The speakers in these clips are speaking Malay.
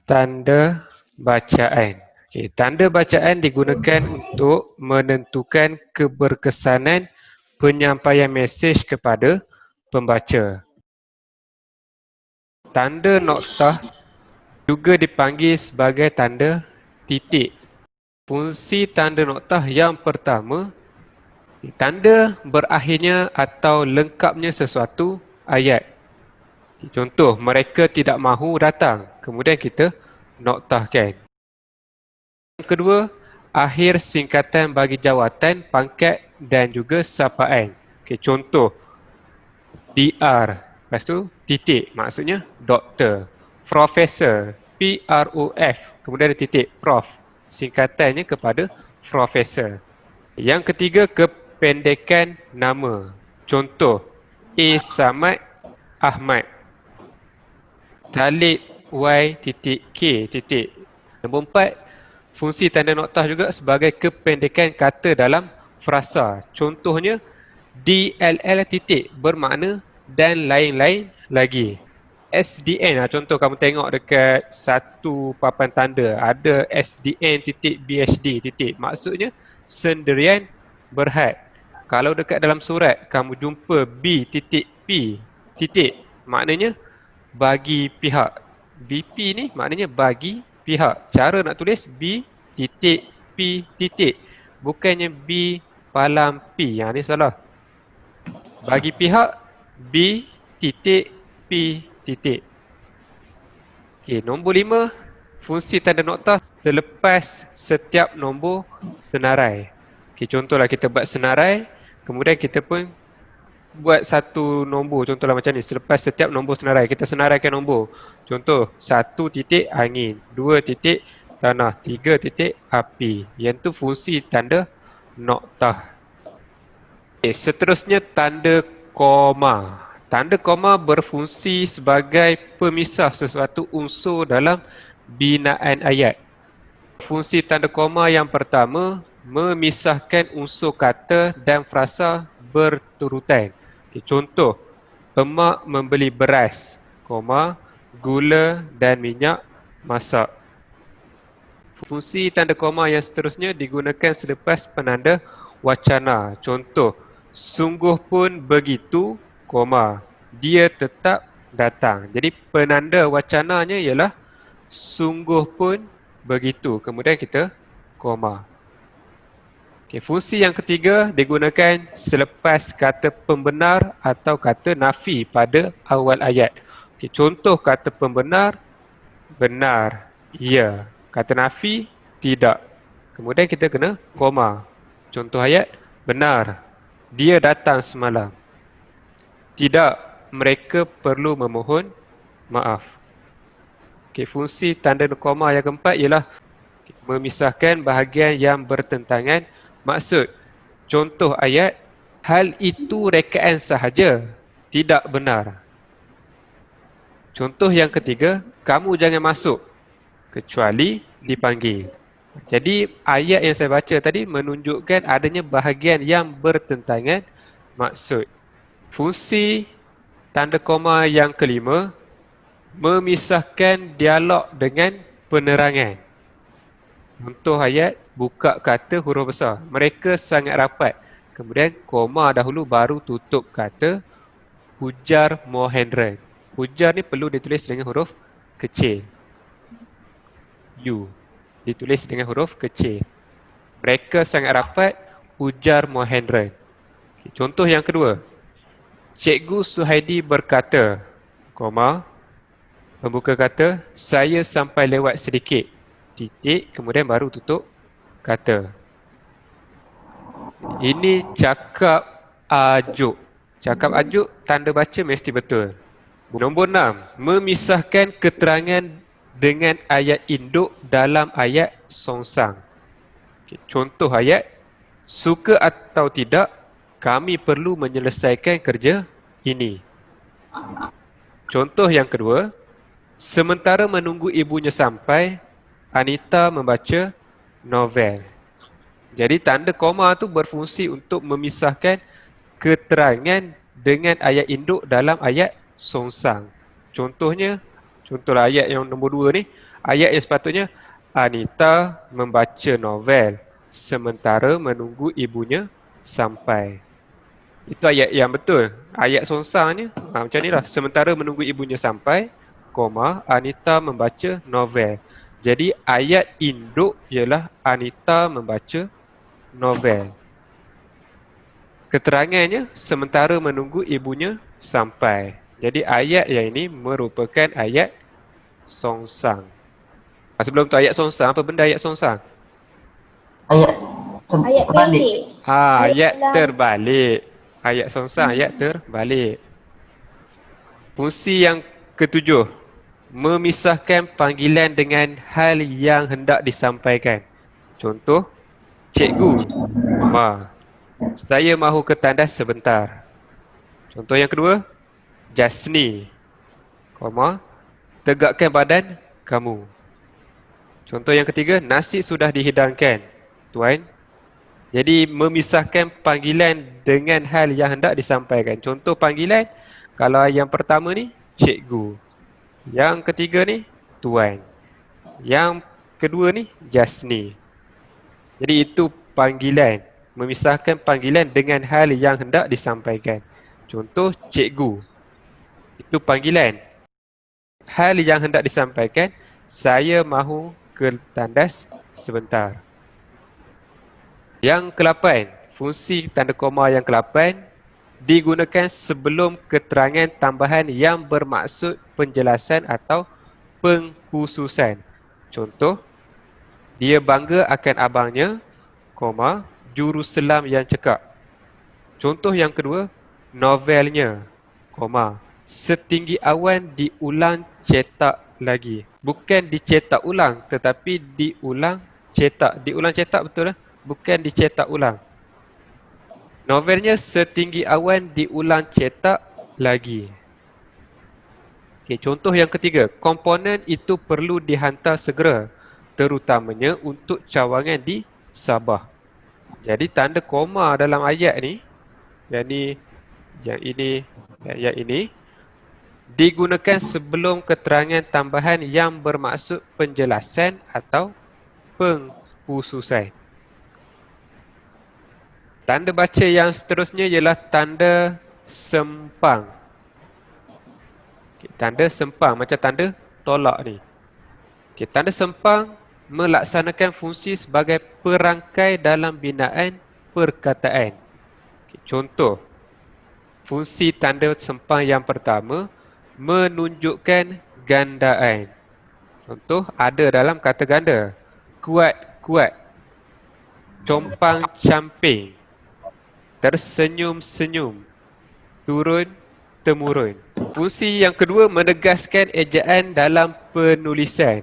Tanda bacaan. Okey, tanda bacaan digunakan untuk menentukan keberkesanan penyampaian mesej kepada pembaca. Tanda noktah juga dipanggil sebagai tanda titik. Fungsi tanda noktah yang pertama, tanda berakhirnya atau lengkapnya sesuatu ayat. Contoh, mereka tidak mahu datang. Kemudian kita noktahkan. Yang kedua, akhir singkatan bagi jawatan, pangkat dan juga sapaan. Okey, contoh, DR, lepas tu titik, maksudnya doktor. Profesor, PROF, kemudian ada titik, prof. Singkatannya kepada profesor. Yang ketiga, kependekan nama. Contoh, A. Samad Ahmad. Talib Y.K. Nombor 4, fungsi tanda noktah juga sebagai kependekan kata dalam frasa. Contohnya, DLL titik bermakna dan lain-lain lagi. SDN, contoh kamu tengok dekat satu papan tanda, ada SDN titik BHD titik. Maksudnya sendirian berhad. Kalau dekat dalam surat kamu jumpa B titik P titik, maknanya bagi pihak. BP ni maknanya bagi pihak. Cara nak tulis B titik P titik, bukannya B palam P. Yang ni salah. Bagi pihak B titik P titik. Okey, nombor 5, fungsi tanda noktah selepas setiap nombor senarai. Okey, contohlah kita buat senarai, kemudian kita pun buat satu nombor, contohlah macam ni. Selepas setiap nombor senarai, kita senaraikan nombor. Contoh, 1 titik angin, 2 titik tanah, 3 titik api. Yang tu fungsi tanda noktah. Okay, seterusnya tanda koma. Tanda koma berfungsi sebagai pemisah sesuatu unsur dalam binaan ayat. Fungsi tanda koma yang pertama, memisahkan unsur kata dan frasa berturutan. Okay, contoh, emak membeli beras, koma, gula dan minyak masak. Fungsi tanda koma yang seterusnya digunakan selepas penanda wacana. Contoh, sungguh pun begitu, koma, dia tetap datang. Jadi penanda wacananya ialah sungguh pun begitu. Kemudian kita koma. Okay, fungsi yang ketiga digunakan selepas kata pembenar atau kata nafi pada awal ayat. Okay, contoh kata pembenar, benar, ya. Kata nafi, tidak. Kemudian kita kena koma. Contoh ayat, benar, dia datang semalam. Tidak, mereka perlu memohon maaf. Okay, fungsi tanda koma yang keempat ialah memisahkan bahagian yang bertentangan maksud. Contoh ayat, hal itu rekaan sahaja, tidak benar. Contoh yang ketiga, kamu jangan masuk kecuali dipanggil. Jadi ayat yang saya baca tadi menunjukkan adanya bahagian yang bertentangan maksud. Fungsi tanda koma yang kelima, memisahkan dialog dengan penerangan. Contoh ayat, buka kata huruf besar, mereka sangat rapat. Kemudian koma dahulu baru tutup kata hujar Mohendran. Hujar ni perlu ditulis dengan huruf kecil. U. Ditulis dengan huruf kecil. Mereka sangat rapat, ujar Mohendran. Contoh yang kedua. Cikgu Suhaidi berkata, koma, membuka kata, saya sampai lewat sedikit, titik, kemudian baru tutup kata. Ini cakap ajuk. Cakap ajuk, tanda baca mesti betul. Nombor 6, memisahkan keterangan dengan ayat induk dalam ayat songsang. Contoh ayat, suka atau tidak, kami perlu menyelesaikan kerja ini. Contoh yang kedua, sementara menunggu ibunya sampai, Anita membaca novel. Jadi tanda koma tu berfungsi untuk memisahkan keterangan dengan ayat induk dalam ayat songsang. Contohnya, contohlah ayat yang nombor 2 ni, Ayat yang sepatutnya, Anita membaca novel sementara menunggu ibunya sampai. Itu ayat yang betul. Ayat songsangnya macam ni lah. Sementara menunggu ibunya sampai, koma, Anita membaca novel. Jadi ayat induk ialah Anita membaca novel. Keterangannya sementara menunggu ibunya sampai. Jadi ayat yang ini merupakan ayat songsang. Sebelum tu ayat songsang, apa benda ayat songsang? Ayat Ayat terbalik. pendek. Ayat ulang. terbalik. Ayat songsang, ayat terbalik. Fungsi yang ketujuh, memisahkan panggilan dengan hal yang hendak disampaikan. Contoh, cikgu, koma, saya mahu ke tandas sebentar. Contoh yang kedua, Jasni, koma, tegakkan badan kamu. Contoh yang ketiga, nasi sudah dihidangkan, tuan. Jadi memisahkan panggilan dengan hal yang hendak disampaikan. Contoh panggilan, kalau yang pertama ni, cikgu. Yang ketiga ni, tuan. Yang kedua ni, Jasni. Jadi itu panggilan. Memisahkan panggilan dengan hal yang hendak disampaikan. Contoh, cikgu. Itu panggilan. Hal yang hendak disampaikan, saya mahu ke tandas sebentar. Yang ke-8, fungsi tanda koma yang ke-8 digunakan sebelum keterangan tambahan yang bermaksud penjelasan atau pengkhususan. Contoh, dia bangga akan abangnya, koma, juruselam yang cekap. Contoh yang kedua, novelnya, koma, setinggi awan diulang cetak lagi. Bukan dicetak ulang tetapi diulang cetak. Diulang cetak betul lah. Bukan dicetak ulang. Novelnya setinggi awan diulang cetak lagi. Okay, contoh yang ketiga, komponen itu perlu dihantar segera, terutamanya untuk cawangan di Sabah. Jadi tanda koma dalam ayat ni, yang ini, ayat ini digunakan sebelum keterangan tambahan yang bermaksud penjelasan atau pengkhususan. Tanda baca yang seterusnya ialah tanda sempang. Okay, tanda sempang macam tanda tolak ni. Okay, tanda sempang melaksanakan fungsi sebagai perangkai dalam binaan perkataan. Okay, contoh, fungsi tanda sempang yang pertama menunjukkan gandaan. Contoh ada dalam kata ganda. Kuat-kuat, compang-camping, tersenyum-senyum, turun-temurun. Fungsi yang kedua menegaskan ejaan dalam penulisan.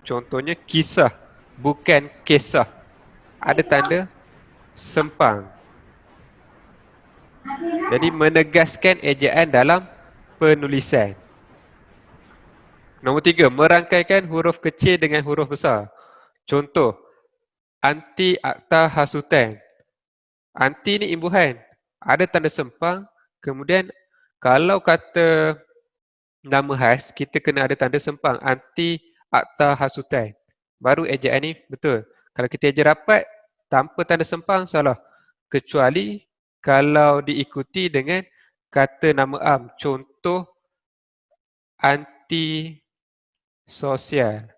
Contohnya kisah, bukan kisah. Ada tanda sempang. Jadi menegaskan ejaan dalam penulisan. Nombor 3, merangkaikan huruf kecil dengan huruf besar. Contoh, anti akta hasutan. Anti ni imbuhan. Ada tanda sempang. Kemudian kalau kata nama khas, kita kena ada tanda sempang. Anti akta hasutan. Baru ejaan ni betul. Kalau kita eja rapat, tanpa tanda sempang, salah. Kecuali kalau diikuti dengan kata nama am. Contoh, anti sosial.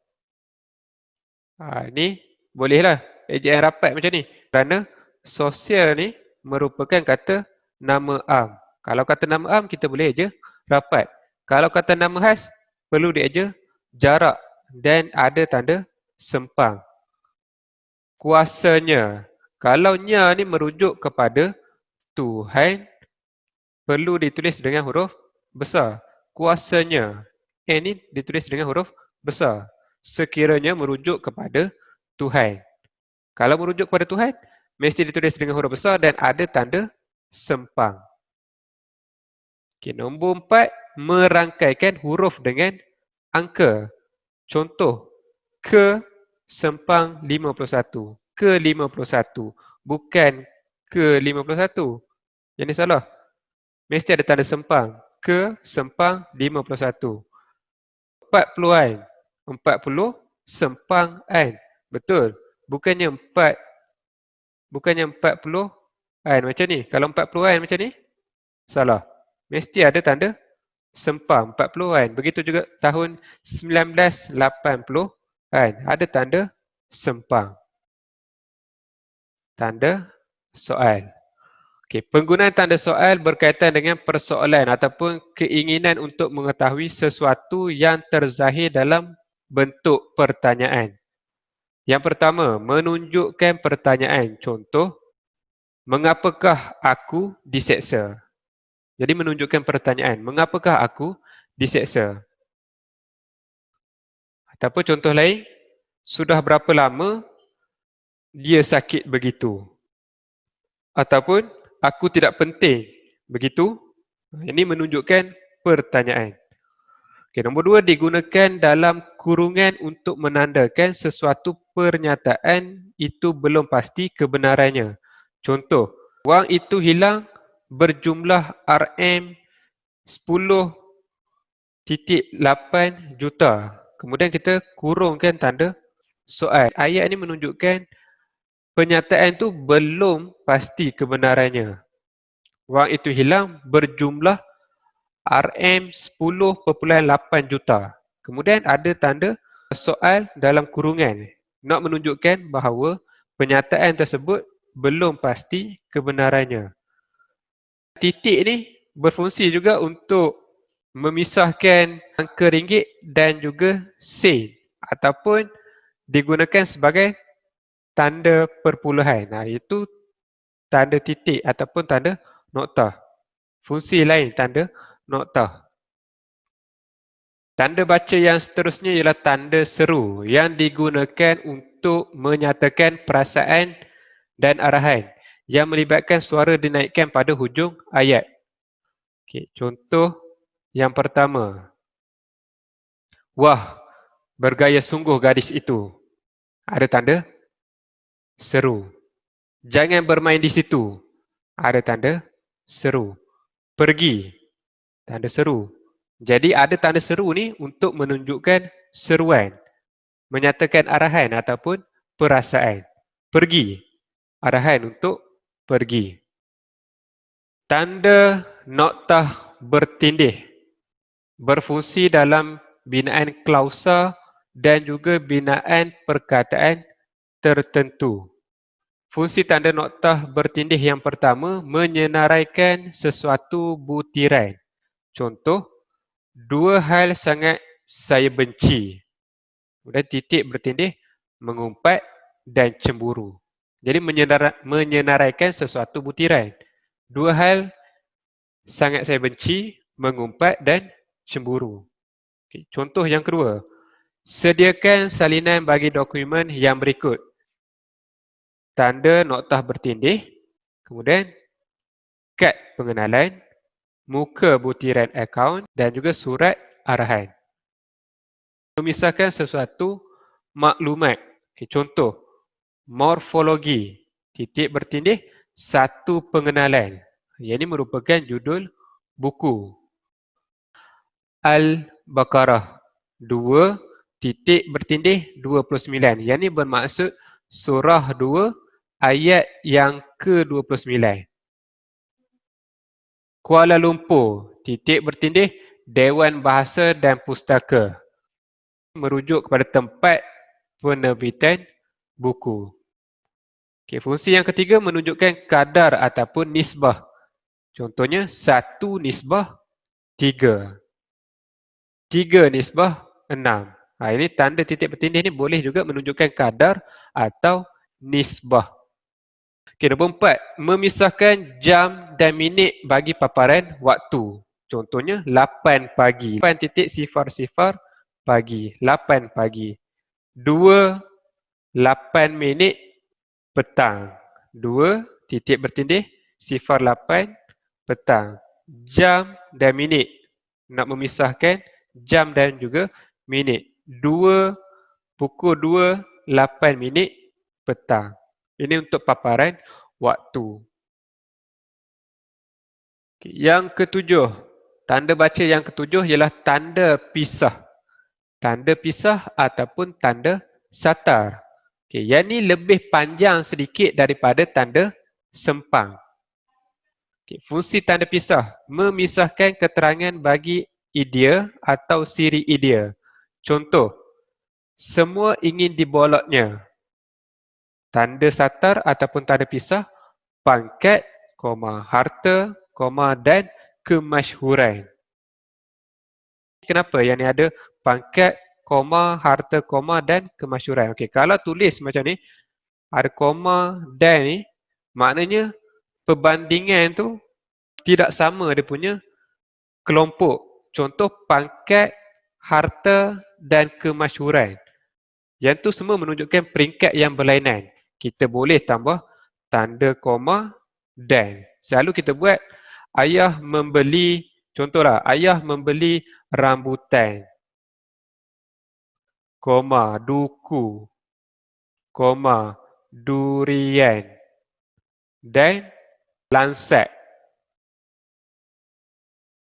Ni bolehlah ejaan rapat macam ni. Kerana sosial ni merupakan kata nama am. Kalau kata nama am kita boleh eja rapat. Kalau kata nama khas perlu dieja jarak dan ada tanda sempang. Kuasanya. Kalau nya ni merujuk kepada Tuhan perlu ditulis dengan huruf besar. Kuasanya. Ni ditulis dengan huruf besar. Sekiranya merujuk kepada Tuhan. Kalau merujuk kepada Tuhan, mesti ditulis dengan huruf besar dan ada tanda sempang. Okay, nombor 4, merangkaikan huruf dengan angka. Contoh, ke sempang 51. Ke 51. Bukan ke 51. Yang ni salah. Mesti ada tanda sempang. Ke sempang 51. 40-an. 40 sempang N. Betul. Bukannya 40 N macam ni. Kalau 40 N macam ni, salah. Mesti ada tanda sempang 40 N. Begitu juga tahun 1980 N. Ada tanda sempang. Tanda soal. Okey, penggunaan tanda soal berkaitan dengan persoalan ataupun keinginan untuk mengetahui sesuatu yang terzahir dalam bentuk pertanyaan. Yang pertama, menunjukkan pertanyaan. Contoh, mengapakah aku diseksa? Jadi menunjukkan pertanyaan, mengapakah aku diseksa? Ataupun contoh lain, sudah berapa lama dia sakit begitu? Ataupun aku tidak penting begitu? Ini menunjukkan pertanyaan. Okey, nombor 2, digunakan dalam kurungan untuk menandakan sesuatu pernyataan itu belum pasti kebenarannya. Contoh, wang itu hilang berjumlah RM10.8 juta. Kemudian kita kurungkan tanda soal. Ayat ini menunjukkan pernyataan itu belum pasti kebenarannya. Wang itu hilang berjumlah RM10.8 juta. Kemudian ada tanda soal dalam kurungan. Nak menunjukkan bahawa pernyataan tersebut belum pasti kebenarannya. Titik ni berfungsi juga untuk memisahkan angka ringgit dan juga sen ataupun digunakan sebagai tanda perpuluhan. Itu tanda titik ataupun tanda noktah. Fungsi lain tanda noktah. Tanda baca yang seterusnya ialah tanda seru yang digunakan untuk menyatakan perasaan dan arahan yang melibatkan suara dinaikkan pada hujung ayat. Okey, contoh yang pertama. Wah, bergaya sungguh gadis itu. Ada tanda seru. Jangan bermain di situ. Ada tanda seru. Pergi. Tanda seru. Jadi ada tanda seru ni untuk menunjukkan seruan, menyatakan arahan ataupun perasaan. Pergi. Arahan untuk pergi. Tanda noktah bertindih berfungsi dalam binaan klausa dan juga binaan perkataan tertentu. Fungsi tanda noktah bertindih yang pertama menyenaraikan sesuatu butiran. Contoh, dua hal sangat saya benci. Kemudian titik bertindih, mengumpat dan cemburu. Jadi menyenaraikan sesuatu butiran. Dua hal sangat saya benci, mengumpat dan cemburu. Okay. Contoh yang kedua, sediakan salinan bagi dokumen yang berikut. Tanda noktah bertindih, kemudian kad pengenalan, muka butiran akaun dan juga surat arahan. Memisahkan sesuatu maklumat. Okay, contoh, morfologi, titik bertindih, satu pengenalan. Yang ini merupakan judul buku. Al-Baqarah, 2 titik bertindih 29. Yang ini bermaksud surah 2 ayat yang ke-29. Kuala Lumpur, titik bertindih Dewan Bahasa dan Pustaka. Merujuk kepada tempat penerbitan buku. Okay, fungsi yang ketiga menunjukkan kadar ataupun nisbah. Contohnya 1 nisbah 3. 3 nisbah 6. Ini tanda titik bertindih ni boleh juga menunjukkan kadar atau nisbah. Okay, nombor 4. Memisahkan jam dan minit bagi paparan waktu. Contohnya 8 pagi. 8.00 pagi. 8 pagi. 2, 8 minit petang. 2 titik bertindih 08 petang. Jam dan minit. Nak memisahkan jam dan juga minit. Pukul 2, 8 minit petang. Ini untuk paparan waktu. Yang ketujuh, tanda baca yang ketujuh ialah tanda pisah. tanda pisah ataupun tanda satar. Okey, yang ni lebih panjang sedikit daripada tanda sempang. Okey, fungsi tanda pisah memisahkan keterangan bagi idea atau siri idea. Contoh, semua ingin dibolotnya. Tanda satar ataupun tanda pisah, pangkat, harta, dan kemasyhuran. Kenapa yang ni ada pangkat, harta, dan kemasyhuran? Okey, kalau tulis macam ni, ada koma dan ni, maknanya perbandingan tu tidak sama dia punya kelompok. Contoh pangkat, harta dan kemasyhuran. Yang tu semua menunjukkan peringkat yang berlainan. Kita boleh tambah tanda koma dan. Selalu kita buat ayah membeli, contohlah ayah membeli rambutan, duku, durian dan lansat.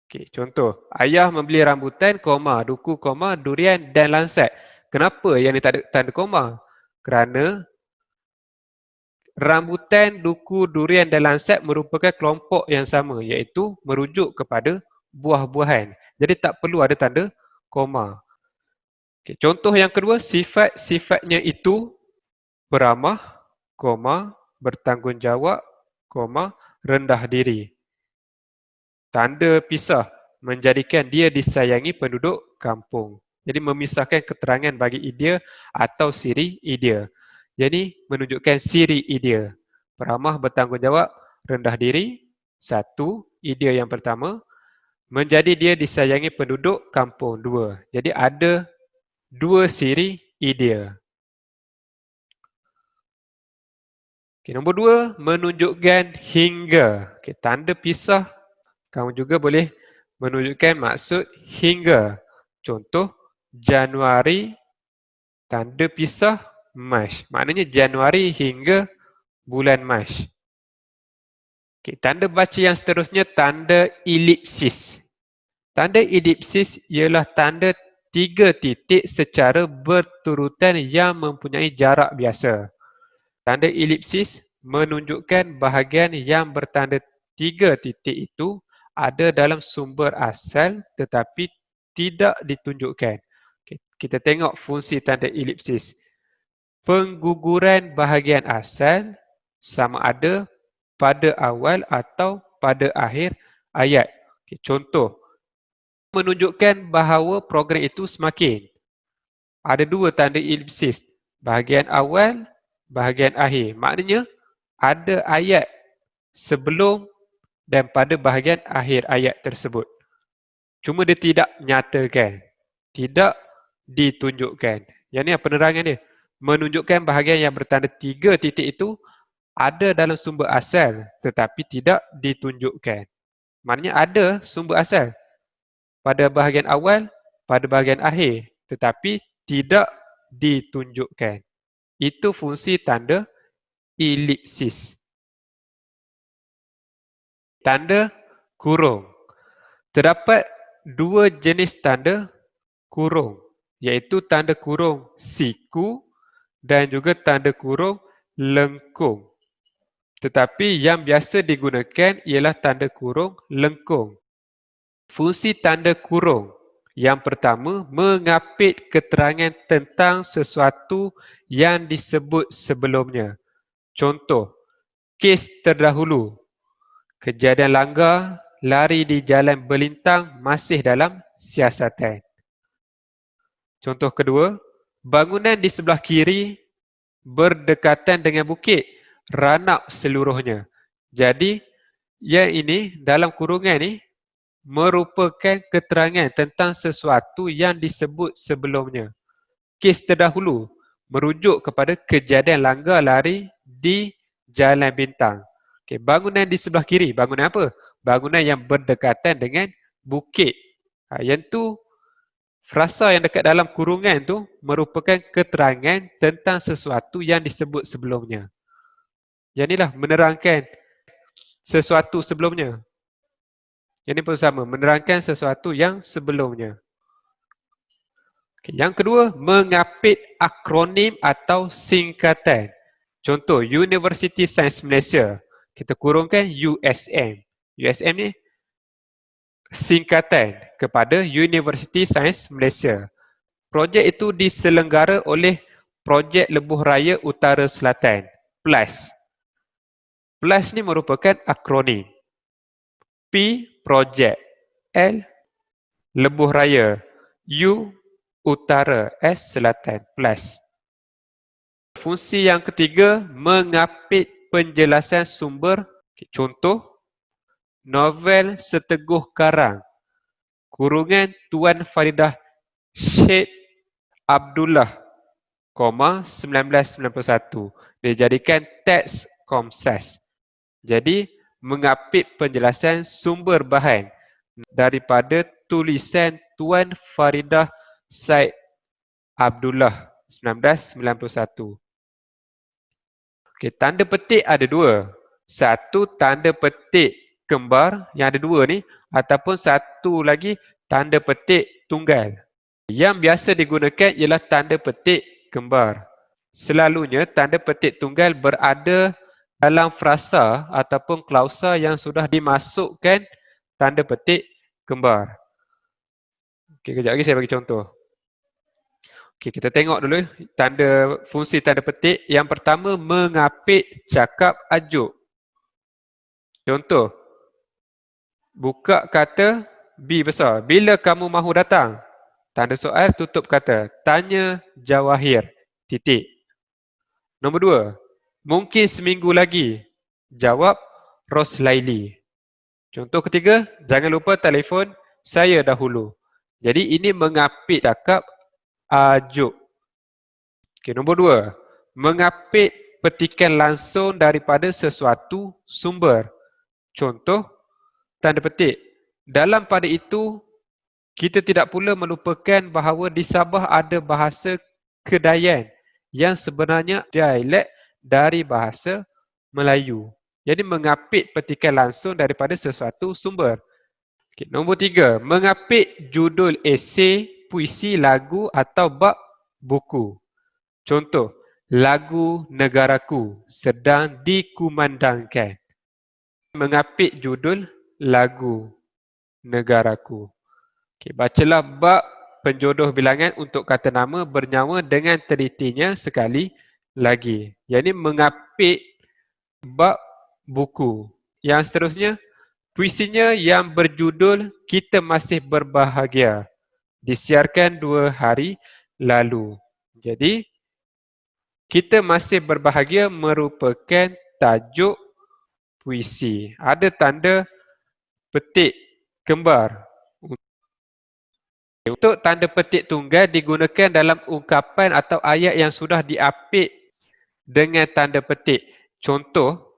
Okey, contoh, ayah membeli rambutan, duku, durian dan lansat. Kenapa yang ni tak ada tanda koma? Kerana rambutan, duku, durian dan lansat merupakan kelompok yang sama, iaitu merujuk kepada buah-buahan. Jadi tak perlu ada tanda koma. Okey, contoh yang kedua, sifat-sifatnya itu beramah, bertanggungjawab, rendah diri. Tanda pisah menjadikan dia disayangi penduduk kampung. Jadi memisahkan keterangan bagi idea atau siri idea. Jadi menunjukkan siri idea. Beramah, bertanggungjawab, rendah diri. Satu, idea yang pertama. Menjadi dia disayangi penduduk kampung. Dua. Jadi ada dua siri idea. Okay, nombor dua, menunjukkan hingga. Okay, tanda pisah kamu juga boleh menunjukkan maksud hingga. Contoh, Januari, tanda pisah Mac. Maknanya Januari hingga bulan Mac. Okay, tanda baca yang seterusnya, tanda elipsis. Tanda elipsis ialah tanda 3 titik secara berturutan yang mempunyai jarak biasa. Tanda elipsis menunjukkan bahagian yang bertanda 3 titik itu ada dalam sumber asal tetapi tidak ditunjukkan. Okay, kita tengok fungsi tanda elipsis. Pengguguran bahagian asal sama ada pada awal atau pada akhir ayat. Okay, contoh, menunjukkan bahawa program itu semakin. Ada dua tanda elipsis. Bahagian awal, bahagian akhir. Maknanya ada ayat sebelum dan pada bahagian akhir ayat tersebut. Cuma dia tidak nyatakan, tidak ditunjukkan. Yang ni penerangan dia. Menunjukkan bahagian yang bertanda 3 titik itu ada dalam sumber asal tetapi tidak ditunjukkan. Maknanya ada sumber asal pada bahagian awal, pada bahagian akhir tetapi tidak ditunjukkan. Itu fungsi tanda elipsis. Tanda kurung. Terdapat dua jenis tanda kurung, iaitu tanda kurung siku dan juga tanda kurung lengkung. Tetapi yang biasa digunakan ialah tanda kurung lengkung. Fungsi tanda kurung yang pertama, mengapit keterangan tentang sesuatu yang disebut sebelumnya. Contoh, kes terdahulu. Kejadian langgar, lari di jalan berlintang masih dalam siasatan. Contoh kedua, bangunan di sebelah kiri berdekatan dengan bukit, ranak seluruhnya. Jadi, yang ini dalam kurungan ni merupakan keterangan tentang sesuatu yang disebut sebelumnya. Kes terdahulu merujuk kepada kejadian langgar lari di jalan bintang. Okay, bangunan di sebelah kiri, bangunan apa? Bangunan yang berdekatan dengan bukit. Yang tu, frasa yang dekat dalam kurungan tu merupakan keterangan tentang sesuatu yang disebut sebelumnya. Yang inilah menerangkan sesuatu sebelumnya. Yang ini pun sama, menerangkan sesuatu yang sebelumnya. Okay. Yang kedua, mengapit akronim atau singkatan. Contoh, University Sains Malaysia. Kita kurungkan USM. USM ni singkatan kepada University Sains Malaysia. Projek itu diselenggara oleh Projek Lebuh Raya Utara Selatan, PLAS. PLAS ni merupakan akronim. P, projek. L, Lebuh Raya. U, Utara. S, Selatan. PLAS. Fungsi yang ketiga, mengapit penjelasan sumber. Contoh, novel Seteguh Karang, kurungan Tuan Faridah Syed Abdullah, 1991. Dijadikan teks Komsas. Jadi, mengapit penjelasan sumber bahan daripada tulisan Tuan Faridah Syed Abdullah, 1991. Okay, tanda petik ada dua. Satu tanda petik kembar yang ada dua ni, ataupun satu lagi tanda petik tunggal. Yang biasa digunakan ialah tanda petik kembar. Selalunya tanda petik tunggal berada dalam frasa ataupun klausa yang sudah dimasukkan tanda petik kembar. Okay, kejap lagi saya bagi contoh. Okay, kita tengok dulu fungsi tanda petik. Yang pertama, mengapit cakap ajuk. Contoh, buka kata B besar. Bila kamu mahu datang? Tanda soal tutup kata. Tanya Jawahir. Titik. Nombor dua, mungkin seminggu lagi. Jawab Roslaili. Contoh ketiga, jangan lupa telefon saya dahulu. Jadi ini mengapit cakap ajuk. Okay, nombor dua, mengapit petikan langsung daripada sesuatu sumber. Contoh, tanda petik. Dalam pada itu, kita tidak pula melupakan bahawa di Sabah ada bahasa Kedayan yang sebenarnya dialek dari bahasa Melayu. Jadi mengapit petikan langsung daripada sesuatu sumber. Okay, nombor tiga, mengapit judul esei, puisi, lagu atau bab buku. Contoh, lagu negaraku sedang dikumandangkan. Mengapit judul lagu negaraku. Okay, bacalah bab penjodoh bilangan untuk kata nama bernyawa dengan telitinya sekali lagi. Yang ini mengapit bab buku. Yang seterusnya, puisinya yang berjudul Kita Masih Berbahagia, disiarkan 2 hari lalu. Jadi, Kita Masih Berbahagia merupakan tajuk puisi. Ada tanda petik kembar. Untuk tanda petik tunggal digunakan dalam ungkapan atau ayat yang sudah diapit dengan tanda petik. Contoh,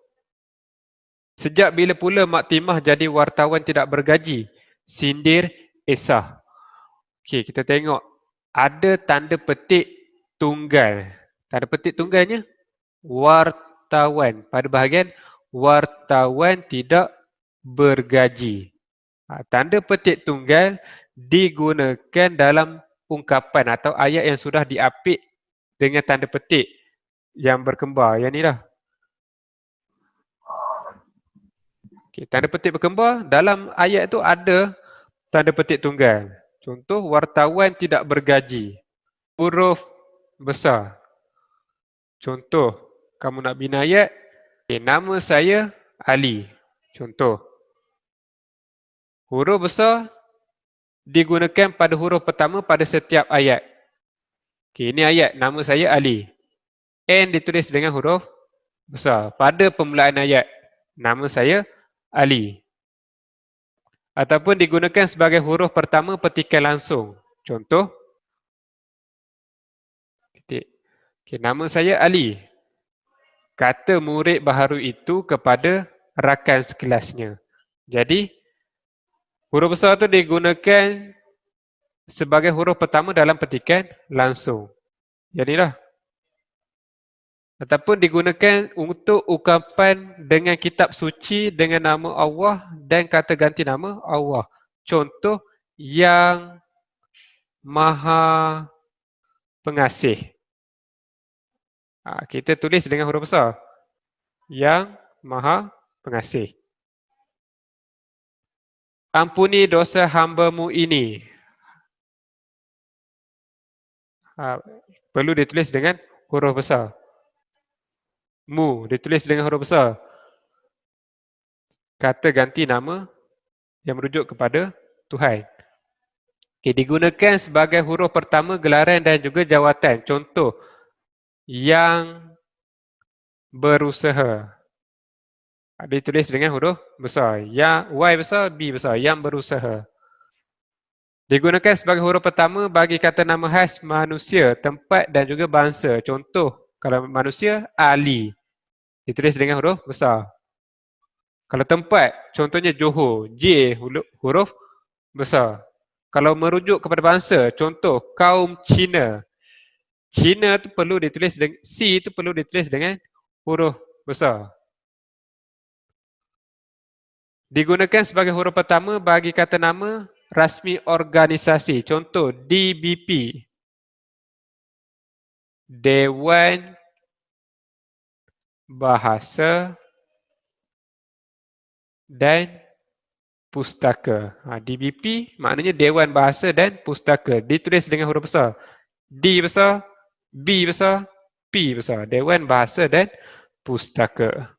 sejak bila pula Mak Timah jadi wartawan tidak bergaji? Sindir Esah. Okey, kita tengok. Ada tanda petik tunggal. Tanda petik tunggalnya wartawan. Pada bahagian wartawan tidak bergaji. Tanda petik tunggal digunakan dalam ungkapan atau ayat yang sudah diapit dengan tanda petik yang berkembar. Yang ni lah. Okay, tanda petik berkembar dalam ayat itu ada tanda petik tunggal. Contoh, wartawan tidak bergaji. Huruf besar. Contoh, kamu nak bina ayat. Okay, nama saya Ali. Contoh. Huruf besar digunakan pada huruf pertama pada setiap ayat. Okay, ini ayat. Nama saya Ali. N ditulis dengan huruf besar. Pada permulaan ayat. Nama saya Ali. Ataupun digunakan sebagai huruf pertama petikan langsung. Contoh. Okay, nama saya Ali. Kata murid baharu itu kepada rakan sekelasnya. Jadi, huruf besar itu digunakan sebagai huruf pertama dalam petikan langsung. Jadilah. Ataupun digunakan untuk ungkapan dengan kitab suci dengan nama Allah dan kata ganti nama Allah. Contoh, yang Maha Pengasih. Kita tulis dengan huruf besar. Yang Maha Pengasih. Ampuni dosa hamba-Mu ini. Perlu ditulis dengan huruf besar. Mu ditulis dengan huruf besar. Kata ganti nama yang merujuk kepada Tuhan. Digunakan sebagai huruf pertama gelaran dan juga jawatan. Contoh, yang berusaha. Ditulis dengan huruf besar. Yang Y besar, B besar. Yang berusaha. Digunakan sebagai huruf pertama bagi kata nama khas manusia, tempat dan juga bangsa. Contoh, kalau manusia, Ali. Ditulis dengan huruf besar. Kalau tempat, contohnya Johor. J huruf besar. Kalau merujuk kepada bangsa, contoh kaum Cina. Cina tu perlu ditulis dengan C tu perlu ditulis dengan huruf besar. Digunakan sebagai huruf pertama bagi kata nama rasmi organisasi. Contoh DBP. Dewan Bahasa dan Pustaka. DBP maknanya Dewan Bahasa dan Pustaka. Ditulis dengan huruf besar. D besar, B besar, P besar. Dewan Bahasa dan Pustaka.